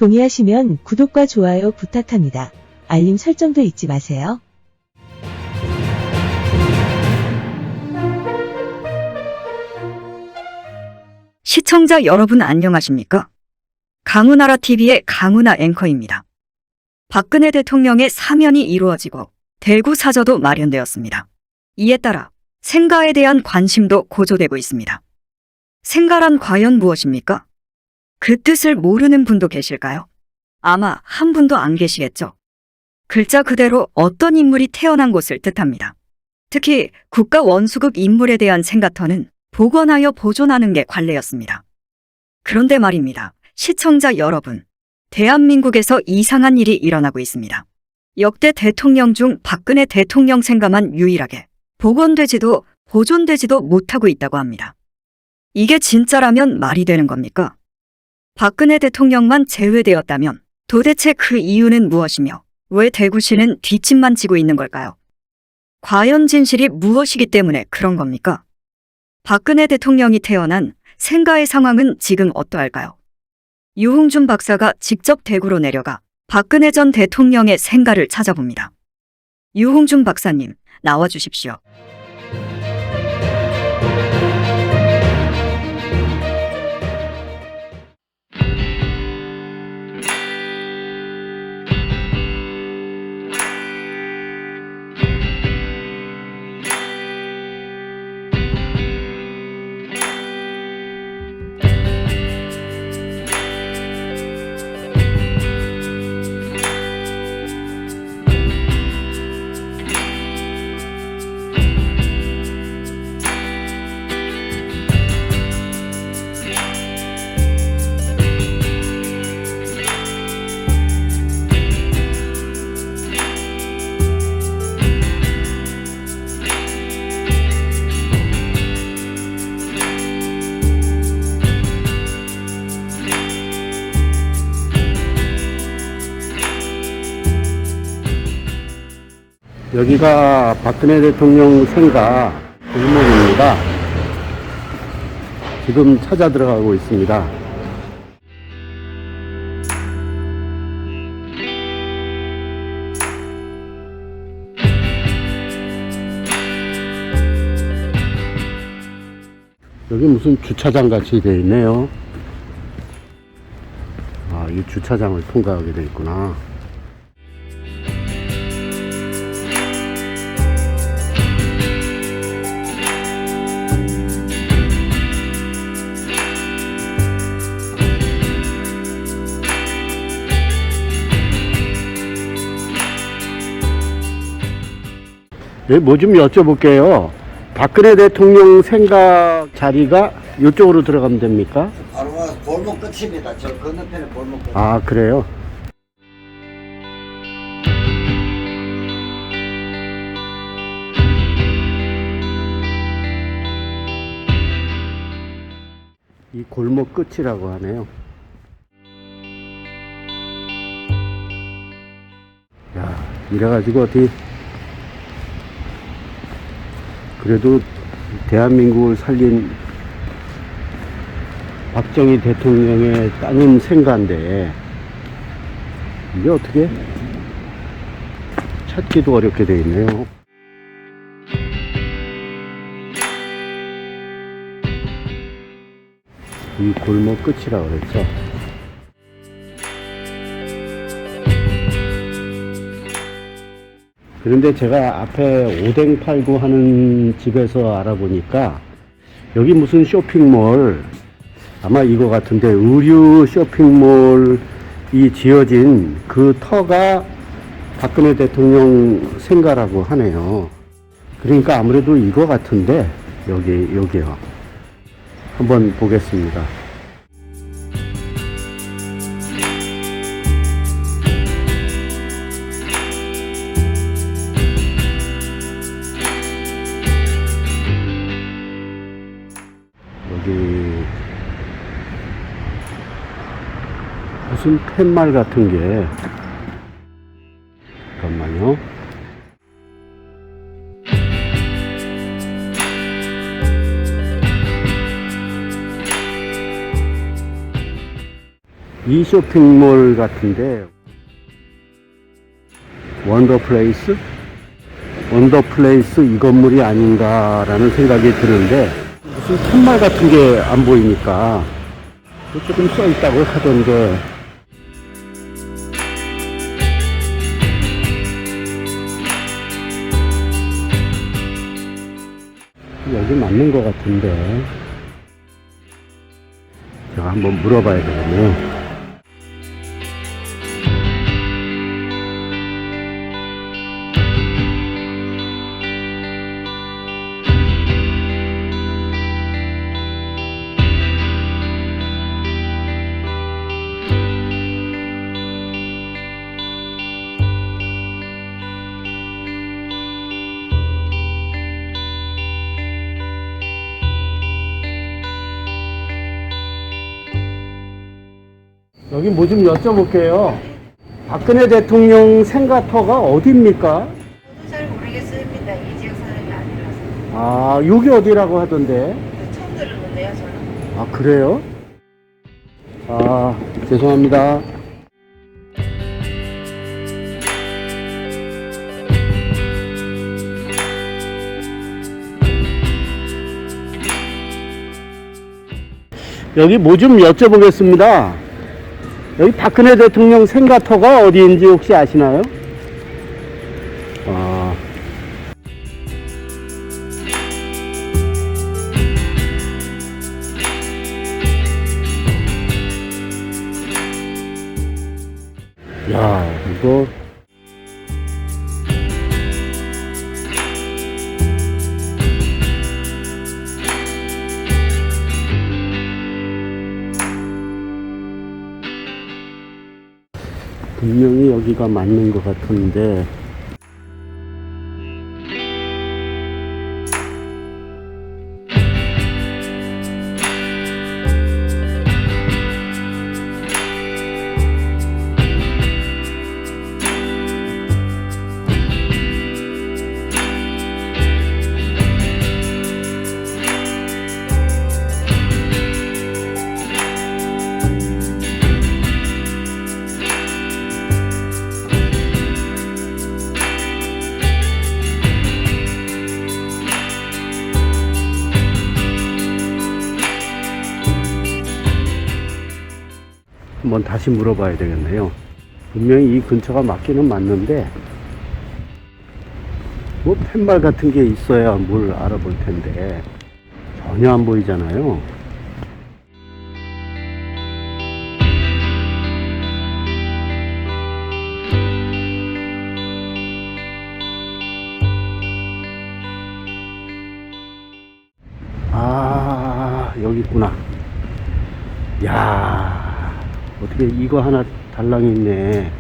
동의하시면 구독과 좋아요 부탁합니다. 알림 설정도 잊지 마세요. 시청자 여러분 안녕하십니까? 강우나라TV의 강우나 앵커입니다. 박근혜 대통령의 사면이 이루어지고 대구 사저도 마련되었습니다. 이에 따라 생가에 대한 관심도 고조되고 있습니다. 생가란 과연 무엇입니까? 그 뜻을 모르는 분도 계실까요? 아마 한 분도 안 계시겠죠. 글자 그대로 어떤 인물이 태어난 곳을 뜻합니다. 특히 국가 원수급 인물에 대한 생가터는 복원하여 보존하는 게 관례였습니다. 그런데 말입니다. 시청자 여러분, 대한민국에서 이상한 일이 일어나고 있습니다. 역대 대통령 중 박근혜 대통령 생가만 유일하게 복원되지도 보존되지도 못하고 있다고 합니다. 이게 진짜라면 말이 되는 겁니까? 박근혜 대통령만 제외되었다면 도대체 그 이유는 무엇이며 왜 대구시는 뒷짐만 지고 있는 걸까요? 과연 진실이 무엇이기 때문에 그런 겁니까? 박근혜 대통령이 태어난 생가의 상황은 지금 어떠할까요? 유홍준 박사가 직접 대구로 내려가 박근혜 전 대통령의 생가를 찾아봅니다. 유홍준 박사님, 나와주십시오. 여기가 박근혜 대통령 생가 골목입니다. 지금 찾아 들어가고 있습니다. 여기 무슨 주차장 같이 되어 있네요. 아, 이 주차장을 통과하게 되어 있구나. 뭐 좀 여쭤볼게요. 박근혜 대통령 생각 자리가 이쪽으로 들어가면 됩니까? 바로 골목 끝입니다. 저 건너편에 골목 끝. 아, 그래요? 이 골목 끝이라고 하네요. 야, 이래가지고 어디 그래도 대한민국을 살린 박정희 대통령의 따는 생가인데 이게 어떻게 찾기도 어렵게 되어 있네요. 이 골목 끝이라고 그랬죠. 그런데 제가 앞에 오뎅 팔고 하는 집에서 알아보니까 여기 무슨 쇼핑몰, 아마 이거 같은데 의류 쇼핑몰이 지어진 그 터가 박근혜 대통령 생가라고 하네요. 그러니까 아무래도 이거 같은데 여기요. 한번 보겠습니다. 여기 무슨 팻말 같은 게, 잠깐만요. 이 쇼핑몰 같은데 원더플레이스? 원더플레이스 이 건물이 아닌가라는 생각이 드는데 무슨 팻말 같은 게 안 보이니까 조금 써 있다고 하던데 여기 맞는 것 같은데 제가 한번 물어봐야 되겠네요. 여기 뭐 좀 여쭤볼게요. 박근혜 대통령 생가터가 어디입니까? 저도 잘 모르겠습니다. 이 지역 사람이 아니라서. 아, 여기 어디라고 하던데? 처음 들었는데요, 저는. 아, 그래요? 아, 죄송합니다. 여기 뭐 좀 여쭤보겠습니다. 여기 박근혜 대통령 생가터가 어디인지 혹시 아시나요? 아. 야, 이거 분명히 여기가 맞는 것 같은데 한번 다시 물어봐야 되겠네요. 분명히 이 근처가 맞기는 맞는데 뭐 팻말 같은 게 있어야 뭘 알아볼 텐데 전혀 안 보이잖아요. 아, 여기 있구나. 야, 어떻게 이거 하나 달랑이 있네.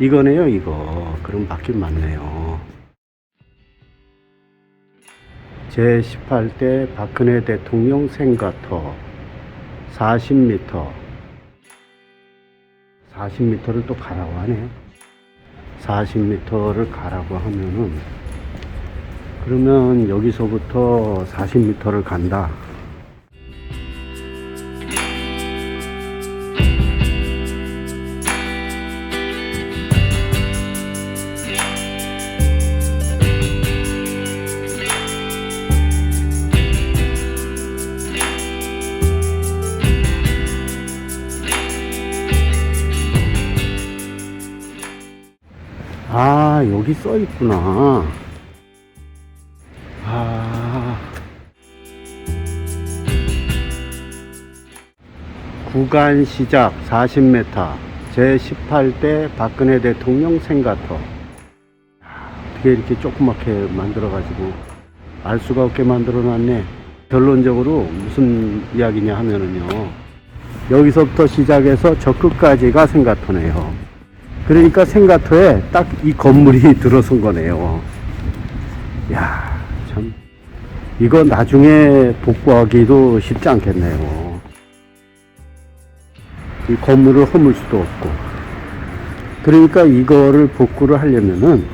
이거네요, 이거. 그럼 맞긴 맞네요. 제18대 박근혜 대통령 생가터 40m. 40m를 또 가라고 하네. 40m를 가라고 하면은 그러면 여기서부터 40m를 간다. 아, 여기 써 있구나. 아, 구간 시작 40m 제18대 박근혜 대통령 생가터. 어떻게 이렇게 조그맣게 만들어가지고 알 수가 없게 만들어 놨네. 결론적으로 무슨 이야기냐 하면은요, 여기서부터 시작해서 저 끝까지가 생가터네요. 그러니까 생가터에 딱 이 건물이 들어선 거네요. 야, 참 이거 나중에 복구하기도 쉽지 않겠네요. 이 건물을 허물 수도 없고. 그러니까 이거를 복구를 하려면은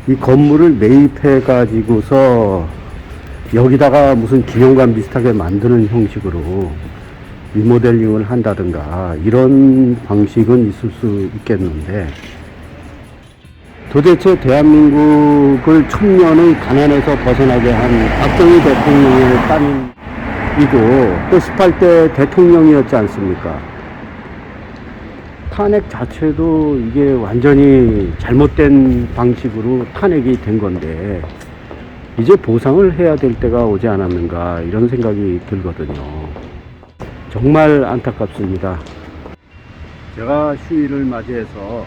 이 건물을 매입해 가지고서 여기다가 무슨 기념관 비슷하게 만드는 형식으로 리모델링을 한다든가 이런 방식은 있을 수 있겠는데, 도대체 대한민국을 천년의 가난에서 벗어나게 한 박정희 대통령의 따님이고 또 18대 대통령이었지 않습니까? 탄핵 자체도 이게 완전히 잘못된 방식으로 탄핵이 된 건데 이제 보상을 해야 될 때가 오지 않았는가, 이런 생각이 들거든요. 정말 안타깝습니다. 제가 휴일을 맞이해서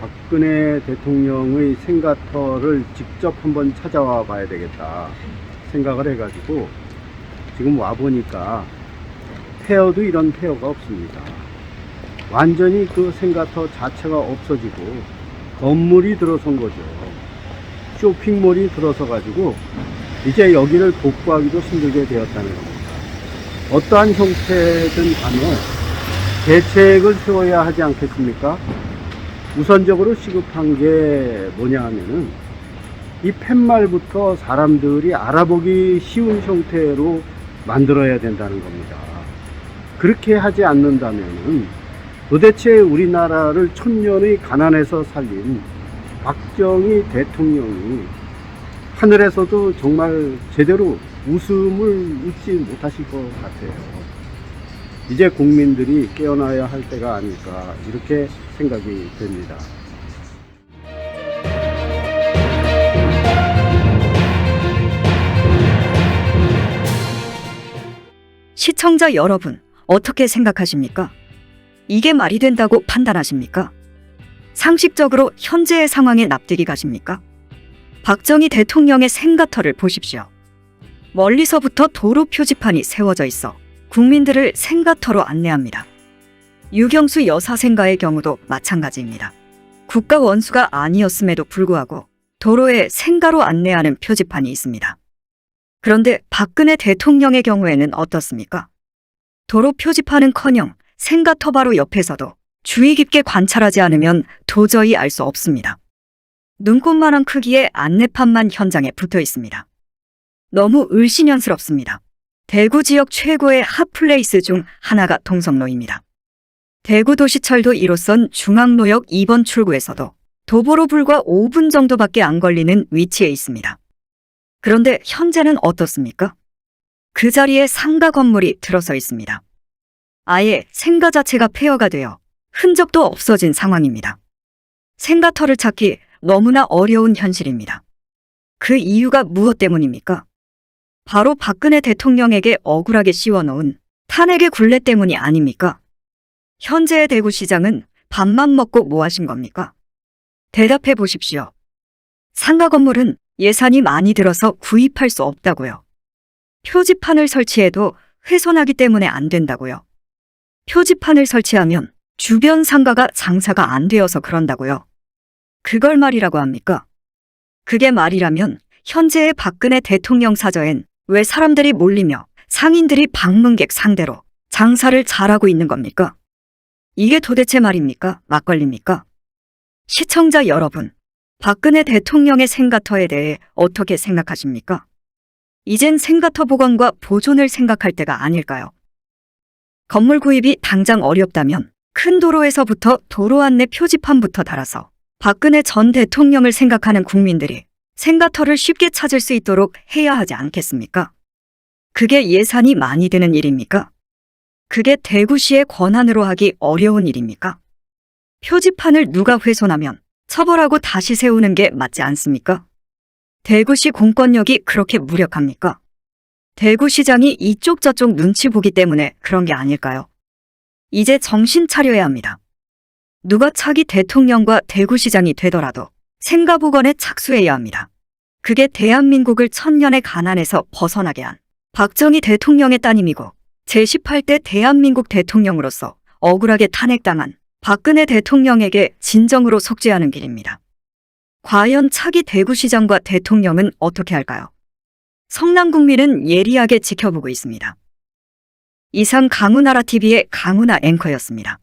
박근혜 대통령의 생가터를 직접 한번 찾아와 봐야 되겠다 생각을 해가지고 지금 와보니까 폐허도 이런 폐허가 없습니다. 완전히 그 생가터 자체가 없어지고 건물이 들어선 거죠. 쇼핑몰이 들어서 가지고 이제 여기를 복구하기도 힘들게 되었다는 겁니다. 어떠한 형태든 간에 대책을 세워야 하지 않겠습니까? 우선적으로 시급한 게 뭐냐 하면은 이 팻말부터 사람들이 알아보기 쉬운 형태로 만들어야 된다는 겁니다. 그렇게 하지 않는다면은 도대체 우리나라를 천년의 가난에서 살린 박정희 대통령이 하늘에서도 정말 제대로 웃음을 웃지 못하실 것 같아요. 이제 국민들이 깨어나야 할 때가 아닐까, 이렇게 생각이 됩니다. 시청자 여러분, 어떻게 생각하십니까? 이게 말이 된다고 판단하십니까? 상식적으로 현재의 상황에 납득이 가십니까? 박정희 대통령의 생가터를 보십시오. 멀리서부터 도로 표지판이 세워져 있어 국민들을 생가터로 안내합니다. 유경수 여사 생가의 경우도 마찬가지입니다. 국가 원수가 아니었음에도 불구하고 도로에 생가로 안내하는 표지판이 있습니다. 그런데 박근혜 대통령의 경우에는 어떻습니까? 도로 표지판은커녕 생가터 바로 옆에서도 주의 깊게 관찰하지 않으면 도저히 알 수 없습니다. 눈꽃만한 크기의 안내판만 현장에 붙어 있습니다. 너무 을씨년스럽습니다. 대구 지역 최고의 핫플레이스 중 하나가 동성로입니다. 대구도시철도 1호선 중앙로역 2번 출구에서도 도보로 불과 5분 정도밖에 안 걸리는 위치에 있습니다. 그런데 현재는 어떻습니까? 그 자리에 상가 건물이 들어서 있습니다. 아예 생가 자체가 폐허가 되어 흔적도 없어진 상황입니다. 생가터를 찾기 너무나 어려운 현실입니다. 그 이유가 무엇 때문입니까? 바로 박근혜 대통령에게 억울하게 씌워놓은 탄핵의 굴레 때문이 아닙니까? 현재의 대구시장은 밥만 먹고 뭐 하신 겁니까? 대답해 보십시오. 상가 건물은 예산이 많이 들어서 구입할 수 없다고요. 표지판을 설치해도 훼손하기 때문에 안 된다고요. 표지판을 설치하면 주변 상가가 장사가 안 되어서 그런다고요. 그걸 말이라고 합니까? 그게 말이라면 현재의 박근혜 대통령 사저엔 왜 사람들이 몰리며 상인들이 방문객 상대로 장사를 잘하고 있는 겁니까? 이게 도대체 말입니까? 막걸리입니까? 시청자 여러분, 박근혜 대통령의 생가터에 대해 어떻게 생각하십니까? 이젠 생가터 복원과 보존을 생각할 때가 아닐까요? 건물 구입이 당장 어렵다면 큰 도로에서부터 도로 안내 표지판부터 달아서 박근혜 전 대통령을 생각하는 국민들이 생가터를 쉽게 찾을 수 있도록 해야 하지 않겠습니까? 그게 예산이 많이 드는 일입니까? 그게 대구시의 권한으로 하기 어려운 일입니까? 표지판을 누가 훼손하면 처벌하고 다시 세우는 게 맞지 않습니까? 대구시 공권력이 그렇게 무력합니까? 대구시장이 이쪽 저쪽 눈치 보기 때문에 그런 게 아닐까요? 이제 정신 차려야 합니다. 누가 차기 대통령과 대구시장이 되더라도 생가복원에 착수해야 합니다. 그게 대한민국을 천년의 가난에서 벗어나게 한 박정희 대통령의 따님이고 제18대 대한민국 대통령으로서 억울하게 탄핵당한 박근혜 대통령에게 진정으로 속죄하는 길입니다. 과연 차기 대구시장과 대통령은 어떻게 할까요? 성남국민은 예리하게 지켜보고 있습니다. 이상 강우나라TV의 강우나 앵커였습니다.